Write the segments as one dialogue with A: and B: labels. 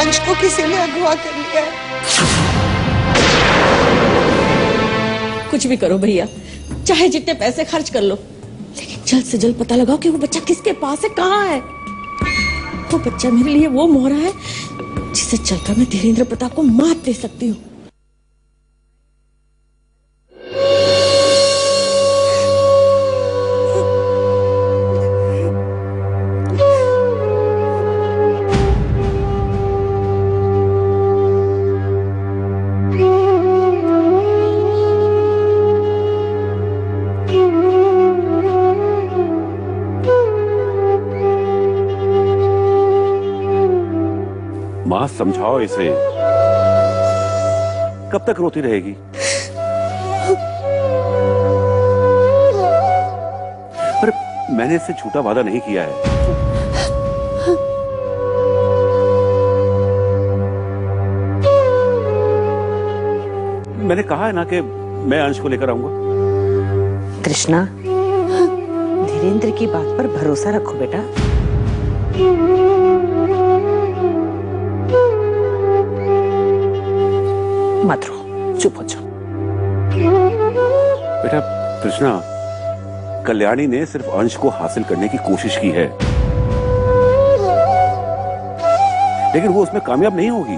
A: अंश को किसी ने अगवा कर लिया है।
B: कुछ भी करो भैया, चाहे जितने पैसे खर्च कर लो, लेकिन जल्द से जल्द पता लगाओ कि वो बच्चा किसके पास है, कहाँ है। वो बच्चा मेरे लिए वो मोहरा है जिसे चलकर मैं धीरेन्द्र प्रताप को मात दे सकती हूँ।
C: मां, समझाओ इसे। कब तक रोती रहेगी? पर मैंने इससे झूठा वादा नहीं किया है। मैंने कहा है ना कि मैं अंश को लेकर आऊंगा।
D: कृष्णा, धीरेन्द्र की बात पर भरोसा रखो बेटा। मत रो, चुप हो जाओ।
C: बेटा कृष्णा, कल्याणी ने सिर्फ अंश को हासिल करने की कोशिश की है, लेकिन वो उसमें कामयाब नहीं होगी।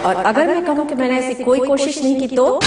B: और अगर मैं कहूं कि मैंने ऐसी कोई कोशिश नहीं की तो?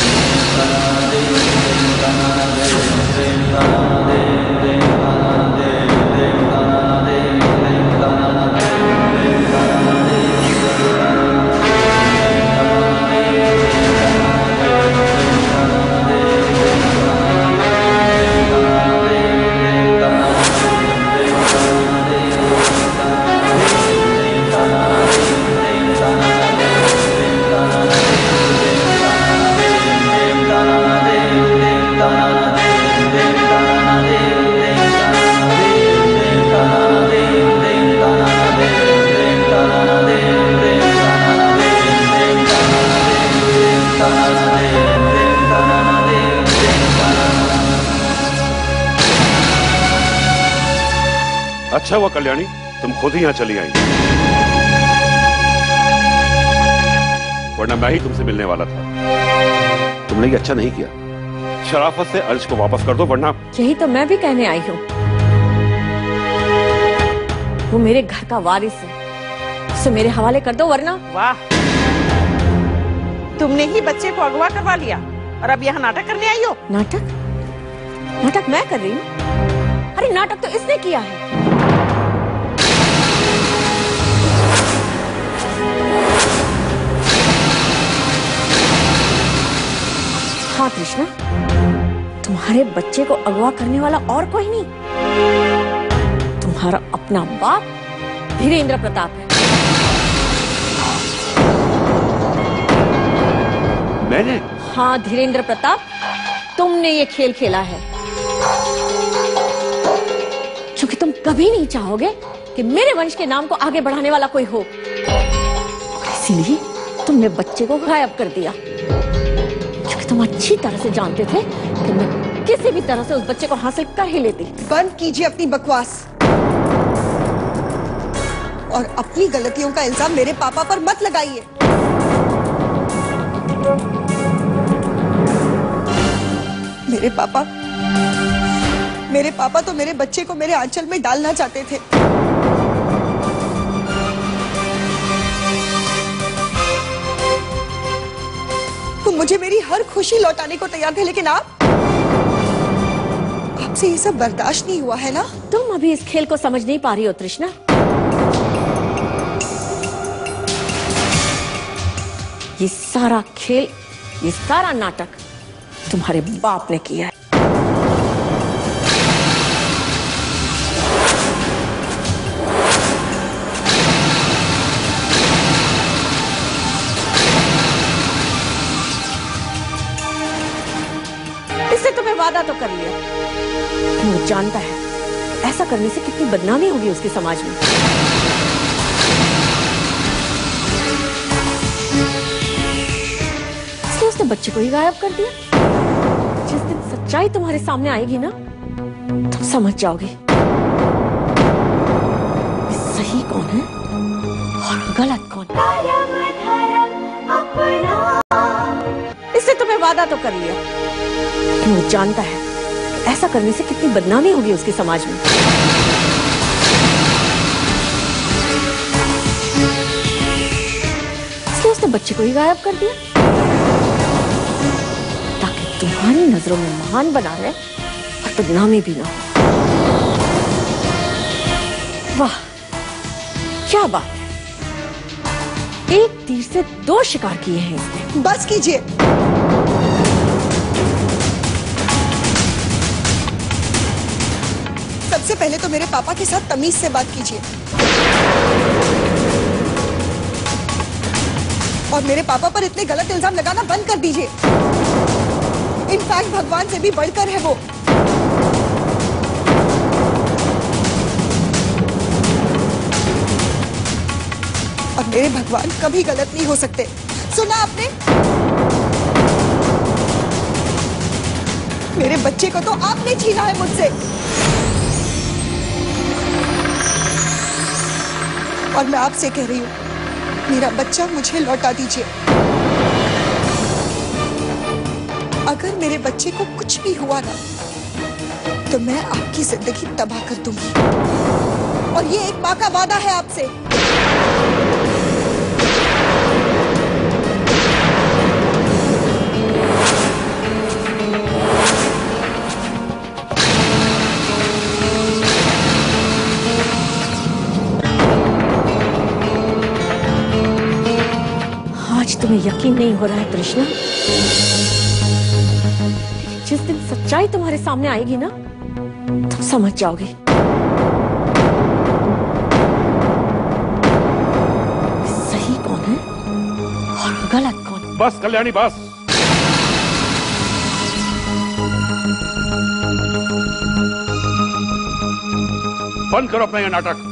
C: अच्छा हुआ कल्याणी, तुम खुद ही यहां चली आई, वरना मैं ही तुमसे मिलने वाला था। तुमने ये अच्छा नहीं किया। शराफत से अंश को वापस कर दो, वरना।
B: यही तो मैं भी कहने आई हूँ। वो मेरे घर का वारिस है, उसे मेरे हवाले कर दो, वरना।
D: वाह, तुमने ही बच्चे को अगवा करवा लिया और अब यहाँ नाटक करने आई हो?
B: नाटक? नाटक मैं कर रही हूँ? अरे नाटक तो इसने किया है। हाँ कृष्णा, तुम्हारे बच्चे को अगवा करने वाला और कोई नहीं, तुम्हारा अपना बाप धीरेन्द्र प्रताप है।
C: मैंने?
B: हाँ धीरेन्द्र प्रताप, तुमने ये खेल खेला है, क्योंकि तुम कभी नहीं चाहोगे कि मेरे वंश के नाम को आगे बढ़ाने वाला कोई हो। इसीलिए तुमने बच्चे को गायब कर दिया, क्योंकि तुम अच्छी तरह से जानते थे कि मैं किसी भी तरह से उस बच्चे को हासिल कर ही लेती।
A: बंद कीजिए अपनी बकवास और अपनी गलतियों का इल्जाम मेरे पापा पर मत लगाइए। मेरे पापा तो मेरे बच्चे को मेरे आंचल में डालना चाहते थे। वो मुझे मेरी हर खुशी लौटाने को तैयार थे, लेकिन आपसे ये सब बर्दाश्त नहीं हुआ है ना?
B: तुम अभी इस खेल को समझ नहीं पा रही हो तृष्णा। ये सारा खेल, ये सारा नाटक तुम्हारे बाप ने किया है। इससे तुम्हें वादा तो कर लिया, वो जानता है ऐसा करने से कितनी बदनामी होगी उसके समाज में। उसने उसने बच्चे को ही गायब कर दिया। जिस दिन सच्चाई तुम्हारे सामने आएगी ना, तुम समझ जाओगे सही कौन है और गलत कौन है। इससे तुम्हें वादा तो कर लिया कि वो जानता है कि ऐसा करने से कितनी बदनामी होगी उसके समाज में। इसलिए उसने बच्चे को ही गायब कर दिया ताकि तुम्हारी नजरों में महान बना रहे और बदनामी भी ना हो। वाह क्या बात है, एक तीर से दो शिकार किए हैं इसने।
A: बस कीजिए। सबसे पहले तो मेरे पापा के साथ तमीज से बात कीजिए और मेरे पापा पर इतने गलत इल्जाम लगाना बंद कर दीजिए। इनफैक्ट भगवान से भी बढ़कर है वो। और मेरे भगवान कभी गलत नहीं हो सकते। सुना आपने? मेरे बच्चे को तो आपने छीना है मुझसे और मैं आपसे कह रही हूं, मेरा बच्चा मुझे लौटा दीजिए। अगर मेरे बच्चे को कुछ भी हुआ ना, तो मैं आपकी जिंदगी तबाह कर दूंगी और ये एक मां का वादा है आपसे।
B: आज तुम्हें यकीन नहीं हो रहा है तृष्णा, जिस दिन सच्चाई तुम्हारे सामने आएगी ना, तुम समझ जाओगे सही कौन है और गलत कौन।
C: बस कल्याणी बस। बंद करो अपना यह नाटक।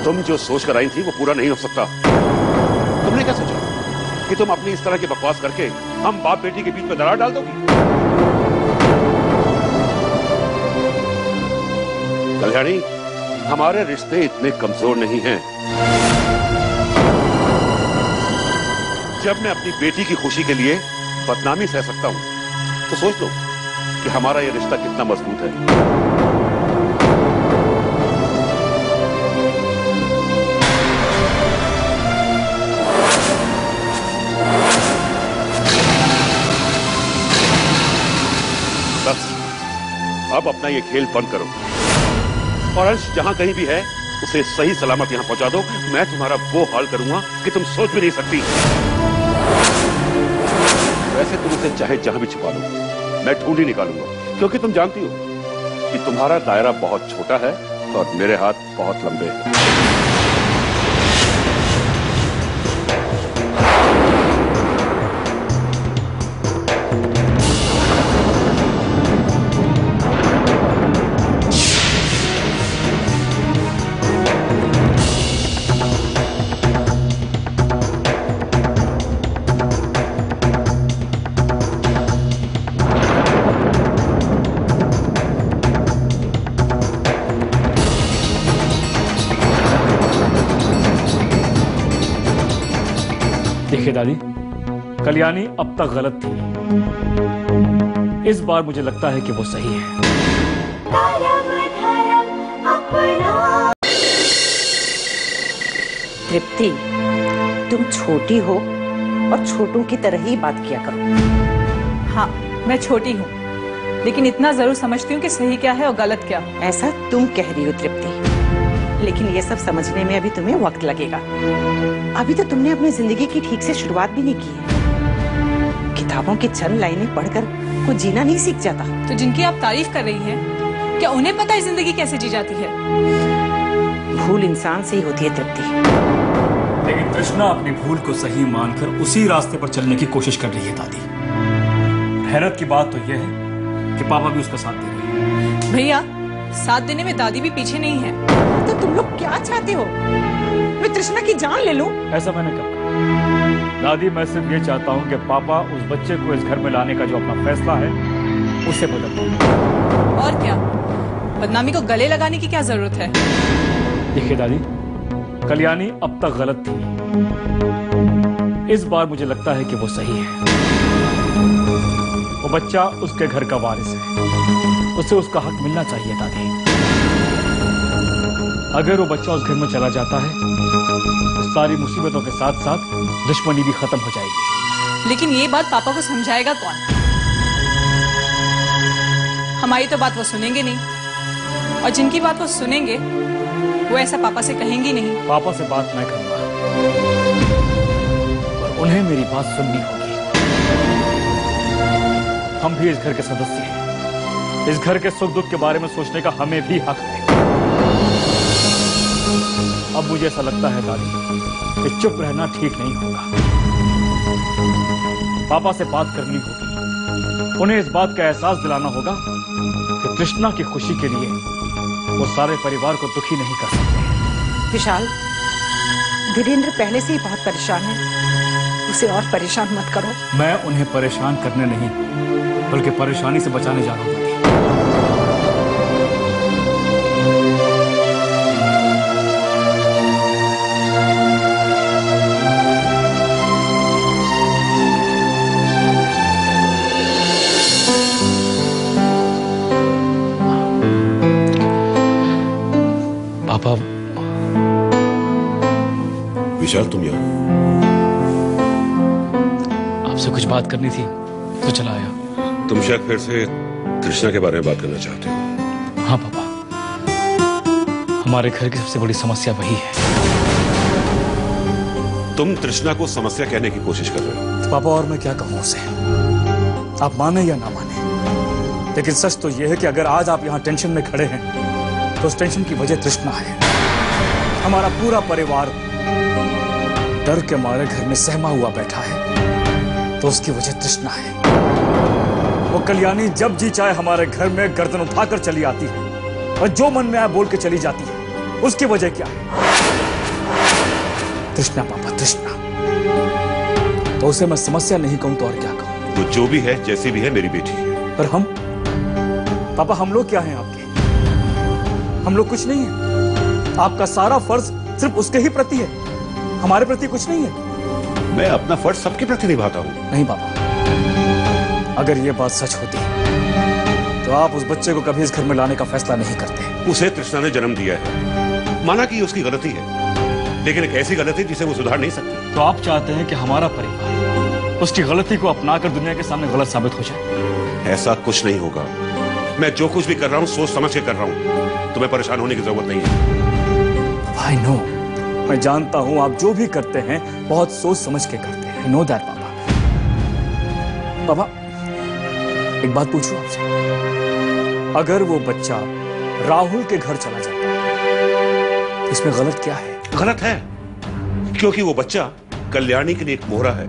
C: तुम जो सोच कर आई थी वो पूरा नहीं हो सकता। तुमने क्या सोचा कि तुम अपनी इस तरह की बकवास करके हम बाप बेटी के बीच में दरार डाल दोगी? कल्याणी, हमारे रिश्ते इतने कमजोर नहीं हैं। जब मैं अपनी बेटी की खुशी के लिए बदनामी सह सकता हूं, तो सोच लो कि हमारा यह रिश्ता कितना मजबूत है। बस अब अपना ये खेल बंद करो और अंश जहां कहीं भी है उसे सही सलामत यहां पहुंचा दो। मैं तुम्हारा वो हाल करूंगा कि तुम सोच भी नहीं सकती। वैसे तुम उसे चाहे जहां भी छुपा लो, मैं ढूंढ ही निकालूंगा, क्योंकि तुम जानती हो कि तुम्हारा दायरा बहुत छोटा है और मेरे हाथ बहुत लंबे हैं।
E: देखिए दादी, कल्याणी अब तक गलत थी, इस बार मुझे लगता है कि वो सही है।
D: तृप्ति, तुम छोटी हो और छोटों की तरह ही बात किया करो।
F: हाँ, मैं छोटी हूँ, लेकिन इतना जरूर समझती हूँ कि सही क्या है और गलत क्या।
D: ऐसा तुम कह रही हो तृप्ति, लेकिन ये सब समझने में अभी तुम्हें वक्त लगेगा। अभी तो तुमने अपनी जिंदगी की ठीक से शुरुआत भी नहीं की है। किताबों की चंद लाइनें पढ़कर कुछ जीना नहीं सीख जाता।
F: तो जिनकी आप तारीफ कर रही हैं, क्या उन्हें पता है जिंदगी कैसे जी जाती है?
D: भूल इंसान से ही होती है तृप्ति।
E: लेकिन तृष्णा अपनी भूल को सही मानकर उसी रास्ते पर चलने की कोशिश कर रही है दादी। हैरत की बात तो यह है कि पापा भी उसका साथ दे रहे हैं।
F: भैया, साथ देने में दादी भी पीछे नहीं है।
D: तो तुम लोग क्या चाहते हो? मैं तृष्णा की जान ले लूं?
E: ऐसा मैंने कहा। दादी, मैं सिर्फ ये चाहता हूँ कि पापा उस बच्चे को इस घर में लाने का जो अपना फैसला है उसे बदल दें।
F: और क्या, बदनामी को गले लगाने की क्या जरूरत है?
E: देखिए दादी, कल्याणी अब तक गलत थी, इस बार मुझे लगता है कि वो सही है। वो बच्चा उसके घर का वारिस है, उसे उसका हक मिलना चाहिए दादी। अगर वो बच्चा उस घर में चला जाता है तो सारी मुसीबतों के साथ साथ दुश्मनी भी खत्म हो जाएगी।
F: लेकिन ये बात पापा को समझाएगा कौन? हमारी तो बात वो सुनेंगे नहीं, और जिनकी बात वो सुनेंगे वो ऐसा पापा से कहेंगी नहीं।
E: पापा से बात मैं करूंगा, और उन्हें मेरी बात सुननी होगी। हम भी इस घर के सदस्य हैं, इस घर के सुख दुख के बारे में सोचने का हमें भी हक है। अब मुझे ऐसा लगता है दादी कि चुप रहना ठीक नहीं होगा। पापा से बात करनी होगी, उन्हें इस बात का एहसास दिलाना होगा कि कृष्णा की खुशी के लिए वो सारे परिवार को दुखी नहीं कर सकते।
D: विशाल, धीरेन्द्र पहले से ही बहुत परेशान है, उसे और परेशान मत करो।
E: मैं उन्हें परेशान करने नहीं बल्कि परेशानी से बचाने जा रहा हूं दादी। पापा।
C: विशाल, तुम यहाँ?
E: आपसे कुछ बात करनी थी तो चला आया।
C: तुम शायद फिर से कृष्णा के बारे में बात करना चाहते हो।
E: हाँ पापा, हमारे घर की सबसे बड़ी समस्या वही है।
C: तुम तृष्णा को समस्या कहने की कोशिश कर रहे हो।
E: पापा, और मैं क्या कहूं उसे, आप माने या ना माने, लेकिन सच तो यह है कि अगर आज आप यहाँ टेंशन में खड़े हैं तो उस टेंशन की वजह तृष्णा है। हमारा पूरा परिवार डर के मारे घर में सहमा हुआ बैठा है तो उसकी वजह तृष्णा है। वो कल्याणी जब जी चाहे हमारे घर में गर्दन उठाकर चली आती है और जो मन में आए बोल के चली जाती है। उसकी वजह क्या है? तृष्णा पापा, तृष्णा। तो उसे मैं समस्या नहीं कहूं तो और क्या कहूं?
C: वो जो भी है, जैसी भी है, मेरी बेटी है।
E: पर हम पापा, हम लोग क्या हैं आपके? हम लोग कुछ नहीं है। आपका सारा फर्ज सिर्फ उसके ही प्रति है, हमारे प्रति कुछ नहीं है।
C: मैं अपना फर्ज सबके प्रति निभाता हूँ।
E: नहीं पापा, अगर ये बात सच होती तो आप उस बच्चे को कभी इस घर में लाने का फैसला नहीं करते।
C: उसे तृष्णा ने जन्म दिया है, माना कि उसकी गलती है, लेकिन एक ऐसी गलती जिसे वो सुधार नहीं सकती।
E: तो आप चाहते हैं कि हमारा परिवार उसकी गलती को अपनाकर दुनिया के सामने गलत साबित हो जाए?
C: ऐसा कुछ नहीं होगा। मैं जो कुछ भी कर रहा हूँ सोच समझ के कर रहा हूँ। तुम्हें परेशान होने की जरूरत नहीं है।
E: I know, मैं जानता हूं आप जो भी करते हैं बहुत सोच समझ के करते हैं। नो दैट पापा। पापा, एक बात पूछूं आपसे, अगर वो बच्चा राहुल के घर चला जाता तो इसमें गलत क्या है?
C: गलत है क्योंकि वो बच्चा कल्याणी के लिए एक मोहरा है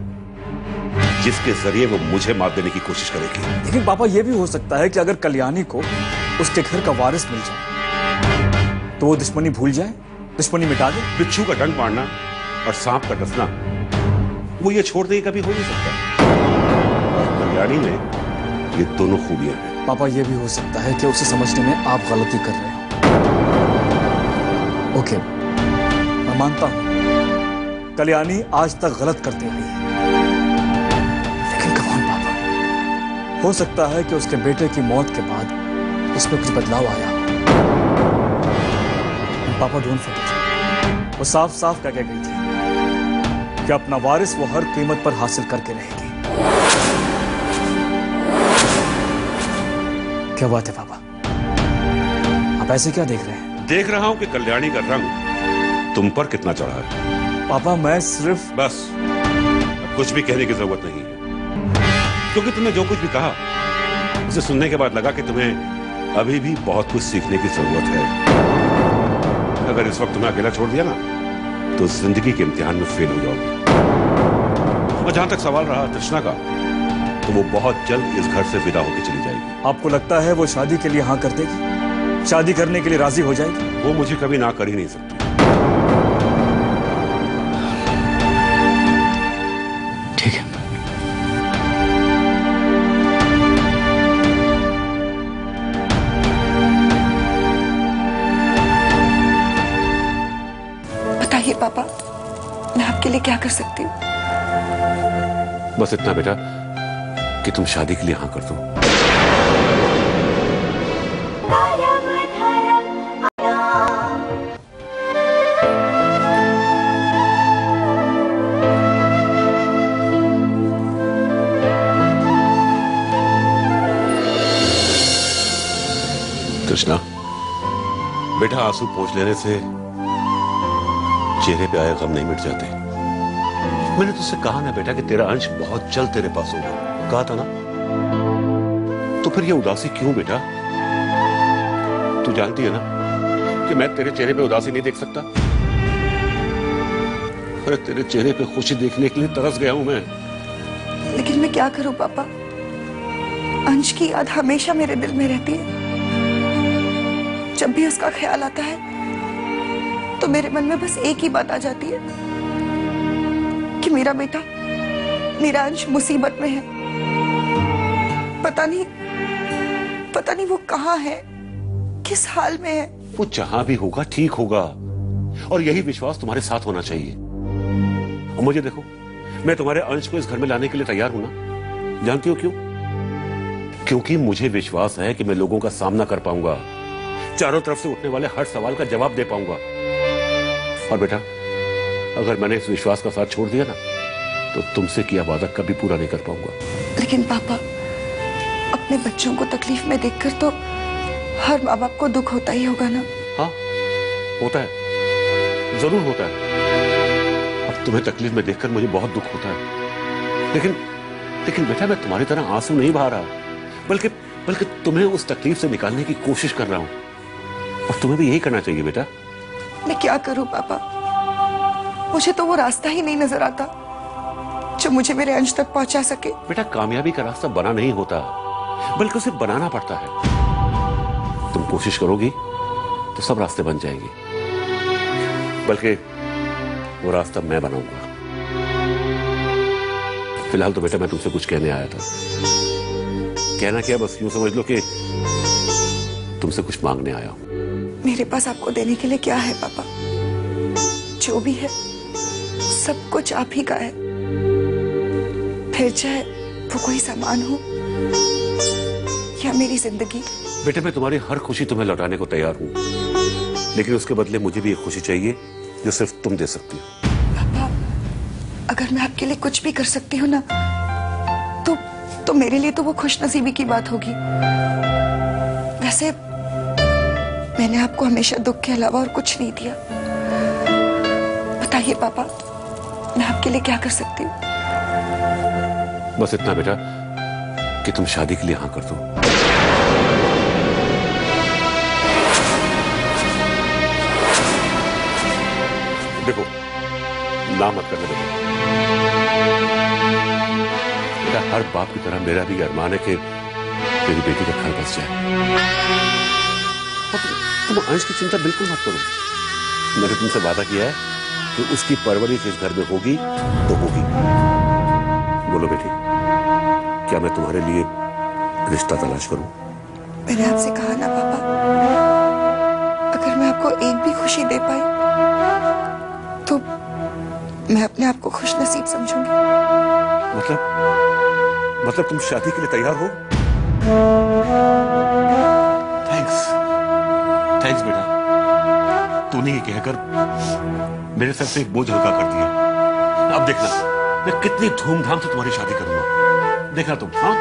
C: जिसके जरिए वो मुझे मार देने की कोशिश करेगी।
E: लेकिन पापा, यह भी हो सकता है कि अगर कल्याणी को उसके घर का वारिस मिल जाए तो वो दुश्मनी भूल जाए, दुश्मनी मिटा दे।
C: बिच्छू का डंक मारना और सांप का डसना, वो ये छोड़ दे कभी हो नहीं सकता। और कल्याणी में ये दोनों खूबियां हैं।
E: पापा, ये भी हो सकता है कि उसे समझने में आप गलती कर रहे हो। ओके, मैं मानता हूं कल्याणी आज तक गलत करती आई है, लेकिन कौन पापा, हो सकता है कि उसके बेटे की मौत के बाद उसमें कुछ बदलाव आया। पापा, डोंट फॉरगेट, वो साफ साफ कह के गई थी कि अपना वारिस वो हर कीमत पर हासिल करके रहेगी। क्या बात है पापा, आप ऐसे क्या देख रहे हैं?
C: देख रहा हूं कि कल्याणी का रंग तुम पर कितना चढ़ा है।
E: पापा, मैं सिर्फ
C: बस, अब कुछ भी कहने की जरूरत नहीं है, क्योंकि तुमने जो कुछ भी कहा उसे सुनने के बाद लगा कि तुम्हें अभी भी बहुत कुछ सीखने की जरूरत है। अगर इस वक्त तुम्हें अकेला छोड़ दिया ना तो जिंदगी के इम्तिहान में फेल हो जाओगे। और जहां तक सवाल रहा तृष्णा का, तो वो बहुत जल्द इस घर से विदा होकर चली जाएगी।
E: आपको लगता है वो शादी के लिए हाँ कर देगी? शादी करने के लिए राजी हो जाएगी?
C: वो मुझे कभी ना कर ही नहीं सकती।
A: पापा, मैं आपके लिए क्या कर सकती हूँ?
C: बस इतना बेटा कि तुम शादी के लिए हाँ कर दो। कृष्णा बेटा, आंसू पोंछ लेने से चेहरे पे आए गम नहीं मिट जाते। मैंने तुझसे कहा ना बेटा कि तेरा अंश बहुत जल्द तेरे पास होगा, कहा था ना। तो फिर ये उदासी क्यों बेटा? तू जानती है ना कि मैं तेरे चेहरे पे उदासी नहीं देख सकता। अरे तेरे चेहरे पे खुशी देखने के लिए तरस गया हूं मैं।
A: लेकिन मैं क्या करूं पापा, अंश की याद हमेशा मेरे दिल में रहती है। जब भी उसका ख्याल आता है तो मेरे मन में बस एक ही बात आ जाती है कि मेरा बेटा, मेरा अंश मुसीबत में है। पता नहीं वो कहाँ है, किस हाल में है।
C: वो जहां भी होगा ठीक होगा, और यही विश्वास तुम्हारे साथ होना चाहिए। और मुझे देखो, मैं तुम्हारे अंश को इस घर में लाने के लिए तैयार हूं ना। जानती हो क्यों? क्योंकि मुझे विश्वास है कि मैं लोगों का सामना कर पाऊंगा, चारों तरफ से उठने वाले हर सवाल का जवाब दे पाऊंगा। और बेटा, अगर मैंने इस विश्वास का साथ छोड़ दिया ना, तो तुमसे किया वादा कभी पूरा नहीं कर पाऊंगा।
A: लेकिन पापा, अपने बच्चों को तकलीफ में देखकर तो हर माँ बाप को दुख होता ही होगा ना।
C: हाँ, होता है, जरूर होता है। अब तुम्हें तकलीफ में देखकर मुझे बहुत दुख होता है। लेकिन बेटा, मैं तुम्हारी तरह आंसू नहीं बहा रहा, बल्कि तुम्हें उस तकलीफ से निकालने की कोशिश कर रहा हूं। और तुम्हें भी यही करना चाहिए बेटा।
A: मैं क्या करूं पापा, मुझे तो वो रास्ता ही नहीं नजर आता जो मुझे मेरे अंश तक पहुंचा सके।
C: बेटा, कामयाबी का रास्ता बना नहीं होता, बल्कि उसे बनाना पड़ता है। तुम कोशिश करोगी तो सब रास्ते बन जाएंगे, बल्कि वो रास्ता मैं बनाऊंगा। फिलहाल तो बेटा मैं तुमसे कुछ कहने आया था। कहना क्या, बस यूं समझ लो कि तुमसे कुछ मांगने आया हूं।
A: मेरे पास आपको देने के लिए क्या है पापा? जो भी है सब कुछ आप ही का है, फिर चाहे वो कोई सामान हो या मेरी जिंदगी।
C: बेटे, मैं तुम्हारी हर खुशी तुम्हें लौटाने को तैयार हूं, लेकिन उसके बदले मुझे भी एक खुशी चाहिए जो सिर्फ तुम दे सकती हो।
A: पापा, अगर मैं आपके लिए कुछ भी कर सकती हूँ ना, तो मेरे लिए तो वो खुशनसीबी की बात होगी। वैसे मैंने आपको हमेशा दुख के अलावा और कुछ नहीं दिया। बताइए पापा, मैं आपके लिए क्या कर सकती हूँ?
C: बस इतना बेटा कि तुम शादी के लिए हाँ कर दो। देखो, ना मत करने बेटा। बेटा, हर बाप की तरह मेरा भी अरमान है कि मेरी बेटी का घर बस जाए। तुम अंश की चिंता बिल्कुल मत करो। मैंने तुमसे वादा किया है कि उसकी परवरिश इस घर में होगी तो होगी। बोलो बेटी, क्या मैं तुम्हारे लिए रिश्ता तलाश करूं?
A: मैंने आपसे कहा ना पापा, अगर मैं आपको एक भी खुशी दे पाई तो मैं अपने आप को खुशनसीब समझूंगी।
C: मतलब तुम शादी के लिए तैयार हो? थैंक्स बेटा, तूने ये कहकर मेरे सर से एक बोझ हल्का कर दिया। अब देखना मैं कितनी धूमधाम से तुम्हारी शादी करूंगा, देखना तुम। हाँ,